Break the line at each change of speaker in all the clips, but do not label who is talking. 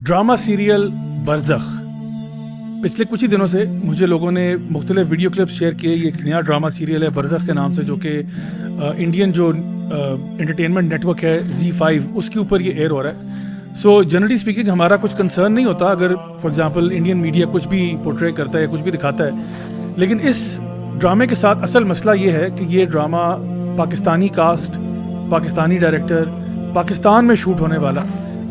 Drama serial बरज़ख। पिछले कुछ ही दिनों से मुझे लोगों ने मुख्तलिफ वीडियो क्लिप्स शेयर किए। ये एक नया ड्रामा सीरियल है बरज़ख के नाम से, जो कि इंडियन जो एंटरटेनमेंट नेटवर्क है Z5 उसके ऊपर ये एयर हो रहा है। सो जनरली स्पीकिंग हमारा कुछ कंसर्न नहीं होता अगर फॉर एग्जांपल इंडियन मीडिया कुछ भी पोर्ट्रे करता है या कुछ भी दिखाता है, लेकिन इस ड्रामे के साथ असल मसला ये है कि ये drama Pakistani cast, Pakistani director, Pakistan में शूट होने वाला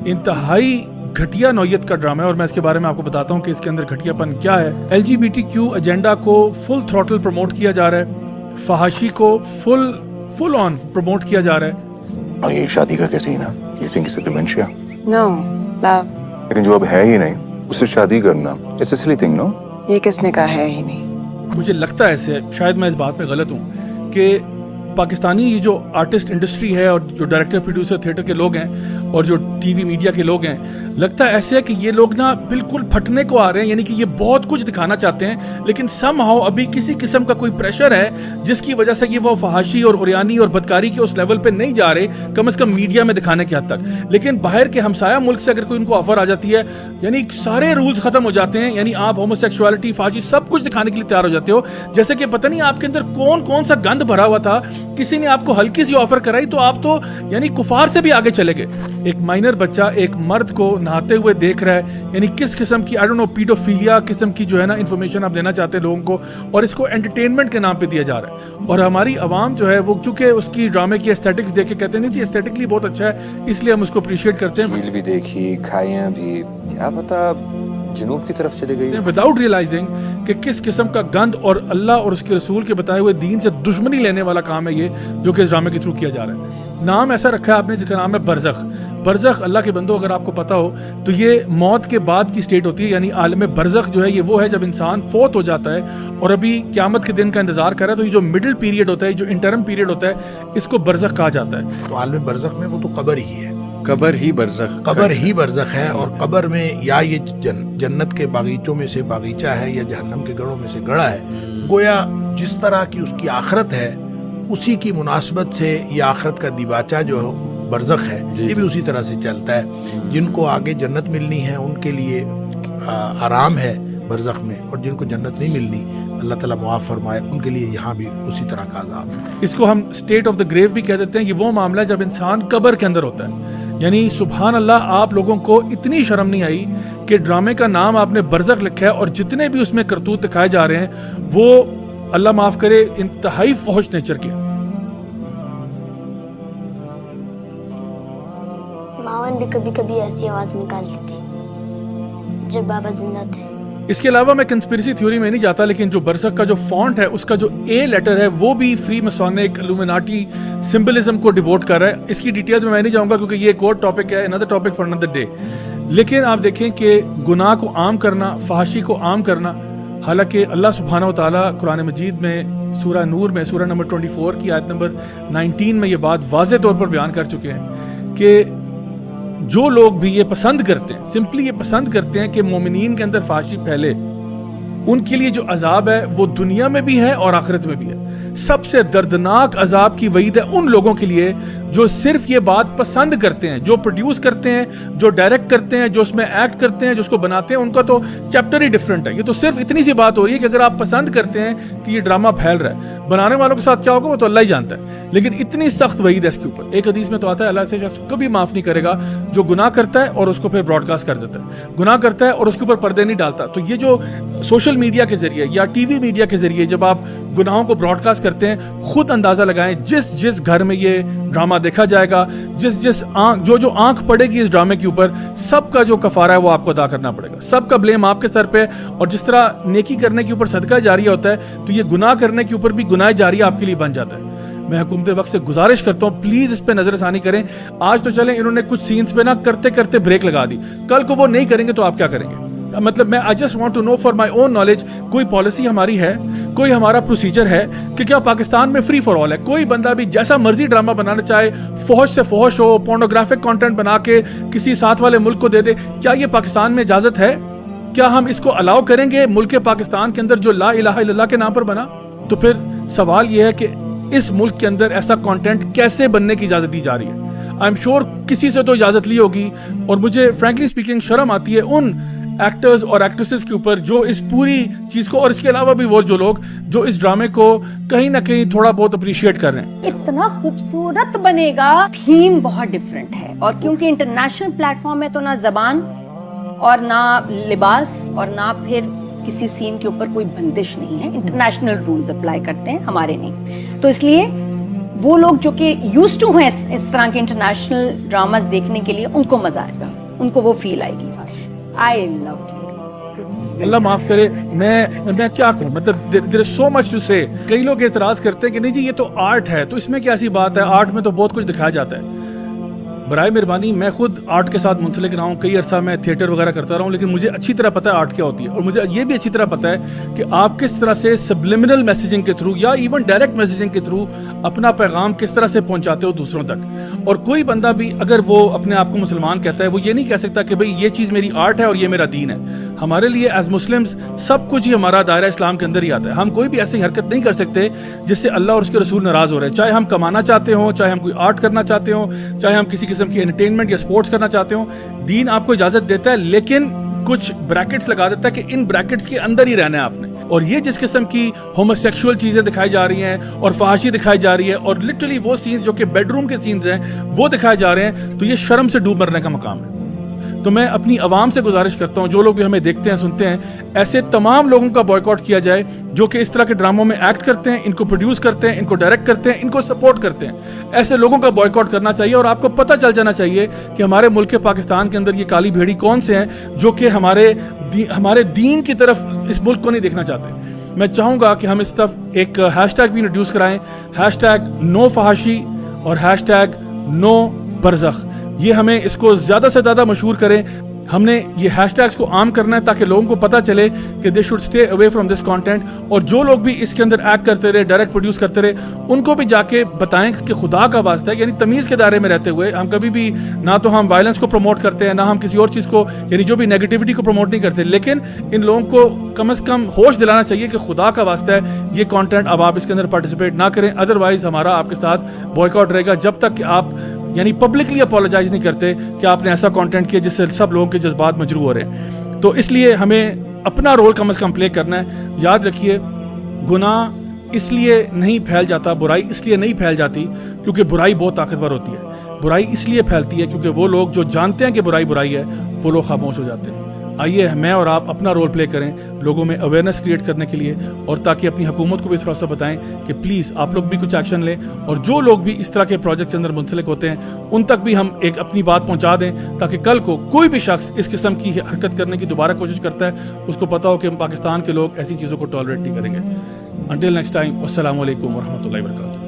इंतहाई घटिया नौयत का ड्रामा है। और मैं इसके बारे में आपको बताता हूँ कि इसके अंदर घटियापन क्या है। LGBTQ एजेंडा को फुल थ्रॉटल प्रमोट किया जा रहा है, फहाशी को फुल ऑन प्रमोट किया जा रहा है।
और ये शादी का क्या सीन है? You think it's a dementia?
No, love.
लेकिन जो अब है ही नहीं उससे शादी करना it's a silly thing, no?
ये किसने कहा है ही नहीं।
मुझे लगता है ऐसे, शायद मैं इस बात में गलत हूँ, कि पाकिस्तानी ये जो आर्टिस्ट इंडस्ट्री है और जो डायरेक्टर प्रोड्यूसर थिएटर के लोग हैं और जो टीवी मीडिया के लोग हैं, लगता है ऐसे है कि ये लोग ना बिल्कुल फटने को आ रहे हैं। यानी कि ये बहुत कुछ दिखाना चाहते हैं, लेकिन समहाउ अभी किसी किस्म का कोई प्रेशर है जिसकी वजह से ये वो फहाशी और उरियानी और बदकारी के उस लेवल पे नहीं जा रहे, कम से कम मीडिया में दिखाने की हद तक। लेकिन बाहर के हमसाया मुल्क से अगर कोई उनको ऑफर आ जाती है, यानी सारे रूल्स खत्म हो जाते हैं। यानी आप होमोसेक्सुअलिटी, फहाशी सब कुछ दिखाने के लिए तैयार हो जाते हो, जैसे कि पता नहीं आपके अंदर कौन कौन सा गंद भरा हुआ था। किसी ने आपको हल्की सी ऑफर कराई तो आप तो यानी कुफार से भी आगे चले गए। एक माइनर बच्चा एक मर्द को नहाते हुए देख रहा है, यानी किस किस्म की आई डोंट नो पीडोफिलिया किस्म की जो है ना इंफॉर्मेशन आप देना चाहते हैं लोगों को, और इसको एंटरटेनमेंट के नाम पे दिया जा रहा है। और हमारी आवाम जो है वो चूंकि उसकी ड्रामे की एस्थेटिक्स देख के कहते हैं नहीं जी एस्थेटिकली बहुत अच्छा है, इसलिए हम उसको अप्रिशिएट करते हैं।
झील भी देखी, खाइयां भी, क्या पता जनूब की तरफ चले गई,
विदाउट रियलाइजिंग कि किस किस्म का गंद और अल्लाह और उसके रसूल के बताए हुए दीन से दुश्मनी लेने वाला काम है ये, जो कि इस ड्रामे के थ्रू किया जा रहा है। नाम ऐसा रखा है आपने जिसका नाम है बरज़ख। बरज़ख, अल्लाह के बंदो अगर आपको पता हो तो ये मौत के बाद की स्टेट होती है। यानी आलम बरज़ख जो है ये वो है जब इंसान फोत हो जाता है और अभी क़यामत के दिन का इंतजार कर रहा है। तो ये जो मिडिल पीरियड होता है, जो इंटरम पीरियड होता है, इसको बरज़ख कहा जाता है।
तो आलम बरज़ख में वो तो कब्र ही है,
कब्र ही बरज़ख,
कब्र ही बरज़ख है। और कब्र में या ये जन्नत के बागीचों में से बागीचा है या जहन्नम के गढ़ों में से गढ़ा है। गोया जिस तरह की उसकी आखरत है उसी की मुनासबत से ये आखरत का दिबाचा जो बरज़ख है ये भी उसी तरह से चलता है। जिनको आगे जन्नत मिलनी है उनके लिए आराम है बरज़ख में, और जिनको जन्नत नहीं मिलनी अल्लाह ताला मुआफ़ फरमाए उनके लिए यहाँ भी उसी तरह का अज़ाब है।
इसको हम स्टेट ऑफ द ग्रेव भी कह देते हैं। ये वो मामला है जब इंसान कब्र के अंदर होता है। यानी सुभान अल्लाह, आप लोगों को इतनी शर्म नहीं आई कि ड्रामे का नाम आपने बरज़ख लिखा है और जितने भी उसमें करतूत दिखाए जा रहे हैं वो अल्लाह माफ करे इंतहाई फौश नेचर के।
मावन भी कभी कभी ऐसी आवाज निकालती थी जब बाबा जिंदा थे।
इसके अलावा मैं कंस्पिरेसी थ्योरी में नहीं जाता, लेकिन जो बरज़ख का जो फॉन्ट है उसका जो ए लेटर है वो भी फ्री मसोनिक इल्यूमिनाटी सिंबलिज्म को डिवोट कर रहा है। इसकी डिटेल्स में मैं नहीं जाऊंगा क्योंकि ये एक और टॉपिक है, another topic for another day. लेकिन आप देखें कि गुनाह को आम करना, फहाशी को आम करना, हालांकि अल्लाह सुब्हानहू व तआला कुरान मजीद में सूरह नूर में सूरह नंबर 24 की आयत नंबर 19 में ये बात वाज़े तौर पर बयान कर चुके हैं कि जो लोग भी ये पसंद करते हैं, सिंपली ये पसंद करते हैं कि मोमिनीन के अंदर फाशी फैले, उनके लिए जो अजाब है वो दुनिया में भी है और आखिरत में भी है। सबसे दर्दनाक अजाब की वईद है उन लोगों के लिए जो सिर्फ ये बात पसंद करते हैं, जो प्रोड्यूस करते हैं, जो डायरेक्ट करते हैं, जो उसमें एक्ट करते हैं, जो उसको बनाते हैं। उनका तो चैप्टर ही डिफरेंट है। ये तो सिर्फ इतनी सी बात हो रही है कि अगर आप पसंद करते हैं कि ये ड्रामा फैल रहा है, बनाने वालों के साथ क्या होगा वो तो अल्लाह ही जानता है, लेकिन इतनी सख्त वईद है इसके ऊपर। एक हदीस में तो आता है अल्लाह से शख्स को कभी माफ नहीं करेगा जो गुनाह करता है और उसको फिर ब्रॉडकास्ट कर देता है, गुनाह करता है और उसके ऊपर पर्दे नहीं डालता। तो ये जो सोशल मीडिया के जरिए या टीवी मीडिया के जरिए जब आप गुनाहों को ब्रॉडकास्ट करते हैं, खुद अंदाजा लगाएं जिस जिस घर में ये ड्रामा देखा जाएगा, जिस जिस आंख जो आंख पड़ेगी इस ड्रामे के ऊपर, सबका जो कफारा है वो आपको अदा करना पड़ेगा। सबका ब्लेम आपके सर पे। और जिस तरह नेकी करने के ऊपर सदका जारिया होता है, तो ये गुनाह करने के ऊपर भी गुनाह जारिया आपके लिए बन जाता है। मैं हुकूमत वक्त से गुजारिश करता हूँ प्लीज इस पे नजरसानी करें। आज तो चलें, इन्होंने कुछ सीन्स पे ना करते करते ब्रेक लगा दी, कल को वो नहीं करेंगे तो आप क्या करेंगे? मतलब मैं I just want to know for my own knowledge, कोई पॉलिसी हमारी है, कोई हमारा प्रोसीजर है कि क्या पाकिस्तान में फ्री फॉर ऑल है? कोई बंदा भी जैसा मर्जी ड्रामा बनाना चाहे, फौज से फौज हो, पोर्नोग्राफिक कंटेंट बना के किसी साथ वाले मुल्क को दे दे, क्या ये पाकिस्तान में इजाजत है? क्या हम इसको अलाउ करेंगे मुल्क पाकिस्तान के अंदर जो ला इलाहा इल्लल्लाह के नाम पर बना? तो फिर सवाल यह है कि इस मुल्क के अंदर ऐसा कंटेंट कैसे बनने की इजाजत दी जा रही है? आई एम श्योर किसी से तो इजाजत ली होगी, और मुझे फ्रैंकली स्पीकिंग शर्म आती है उन एक्टर्स और एक्ट्रेसेस के ऊपर जो इस पूरी चीज को, और इसके अलावा भी वो जो लोग जो इस ड्रामे को कहीं ना कहीं थोड़ा बहुत अप्रिशिएट कर रहे हैं।
इतना खूबसूरत बनेगा, थीम बहुत डिफरेंट है, और क्योंकि इंटरनेशनल प्लेटफॉर्म है तो ना जबान और ना लिबास और ना फिर किसी सीन के ऊपर कोई बंदिश नहीं है, इंटरनेशनल रूल्स अप्लाई करते हैं, हमारे नहीं। तो इसलिए वो लोग जो कि यूज टू हैं इस तरह के इंटरनेशनल ड्रामास देखने के लिए, उनको मजा आएगा, उनको वो फील आएगी। I love it.
अल्लाह माफ करे, मैं क्या करूं, मतलब there is so much to say. कई लोग एतराज करते हैं कि नहीं जी ये तो आर्ट है, तो इसमें क्या ऐसी बात है, आर्ट में तो बहुत कुछ दिखाया जाता है। बराए मेहरबानी, मैं खुद आर्ट के साथ मुंसलिक रहा हूँ, कई अरसा मैं थिएटर वगैरह करता रहा हूँ, लेकिन मुझे अच्छी तरह पता है आर्ट क्या होती है, और मुझे ये भी अच्छी तरह पता है कि आप किस तरह से सब्लिमिनल मैसेजिंग के थ्रू या इवन डायरेक्ट मैसेजिंग के थ्रू अपना पैगाम किस तरह से पहुंचाते हो दूसरों तक। और कोई बंदा भी अगर वो अपने आप को मुसलमान कहता है, वो ये नहीं कह सकता कि भाई ये चीज़ मेरी आर्ट है और ये मेरा दीन है। हमारे लिए एज मुस्लिम्स सब कुछ ही हमारा दायरा इस्लाम के अंदर ही आता है। हम कोई भी ऐसी हरकत नहीं कर सकते जिससे अल्लाह और उसके रसूल नाराज हो रहे हैं, चाहे हम कमाना चाहते हो, चाहे हम कोई आर्ट करना चाहते हो, चाहे हम किसी किस्म की एंटरटेनमेंट या स्पोर्ट्स करना चाहते हो। दीन आपको इजाजत देता है, लेकिन कुछ ब्रैकेट्स लगा देता है कि इन ब्रैकेट्स के अंदर ही रहना है आपने। और ये जिस किस्म की होमोसेक्सुअल चीजें दिखाई जा रही हैं और फहाशी दिखाई जा रही है, और लिटरली वो सीन्स जो कि बेडरूम के सीन्स हैं वो दिखाए जा रहे हैं, तो ये शर्म से डूब मरने का मकाम है। तो मैं अपनी आवाम से गुजारिश करता हूँ, जो लोग भी हमें देखते हैं सुनते हैं, ऐसे तमाम लोगों का बॉयकॉट किया जाए जो कि इस तरह के ड्रामों में एक्ट करते हैं, इनको प्रोड्यूस करते हैं, इनको डायरेक्ट करते हैं, इनको सपोर्ट करते हैं। ऐसे लोगों का बॉयकॉट करना चाहिए, और आपको पता चल जाना चाहिए कि हमारे मुल्क पाकिस्तान के अंदर ये काली भेड़ी कौन से हैं जो कि हमारे दीन की तरफ इस मुल्क को नहीं देखना चाहते। मैं चाहूँगा कि हम इस तरफ एक हैशटैग भी इंट्रोड्यूस कराएं, हैशटैग नो फहाशी और हैशटैग नो बरज़ख। ये हमें इसको ज़्यादा से ज़्यादा मशहूर करें। हमने ये हैशटैग्स को आम करना है ताकि लोगों को पता चले कि they should stay away from this content, और जो लोग भी इसके अंदर एक्ट करते रहे, डायरेक्ट प्रोड्यूस करते रहे, उनको भी जाके बताएं कि खुदा का वास्ता है, यानी तमीज़ के दायरे में रहते हुए हम कभी भी ना तो हम वायलेंस को प्रमोट करते हैं, ना हम किसी और चीज़ को, यानी जो भी नेगेटिविटी को प्रमोट नहीं करते, लेकिन इन लोगों को कम से कम होश दिलाना चाहिए कि खुदा का वास्ता है ये कंटेंट अब आप इसके अंदर पार्टिसिपेट ना करें, अदरवाइज हमारा आपके साथ बॉयकॉट रहेगा जब तक कि आप यानी पब्लिकली अपोलोजाइज नहीं करते कि आपने ऐसा कंटेंट किया जिससे सब लोगों के जज्बात मजरूह हो रहे हैं। तो इसलिए हमें अपना रोल कम से कम प्ले करना है। याद रखिए, गुनाह इसलिए नहीं फैल जाता, बुराई इसलिए नहीं फैल जाती क्योंकि बुराई बहुत ताकतवर होती है। बुराई इसलिए फैलती है क्योंकि वो लोग जो जानते हैं कि बुराई बुराई है, वो लोग खामोश हो जाते हैं। आइए मैं और आप अपना रोल प्ले करें लोगों में अवेयरनेस क्रिएट करने के लिए, और ताकि अपनी हुकूमत को भी थोड़ा सा बताएं कि प्लीज़ आप लोग भी कुछ एक्शन लें, और जो लोग भी इस तरह के प्रोजेक्ट के अंदर मुंसलिक होते हैं उन तक भी हम एक अपनी बात पहुंचा दें, ताकि कल को कोई भी शख्स इस किस्म की हरकत करने की दोबारा कोशिश करता है, उसको पता हो कि हम पाकिस्तान के लोग ऐसी चीज़ों को टॉलरेट नहीं करेंगे। अंटिल नेक्स्ट टाइम, अस्सलाम वालेकुम व रहमतुल्लाहि व बरकातहू।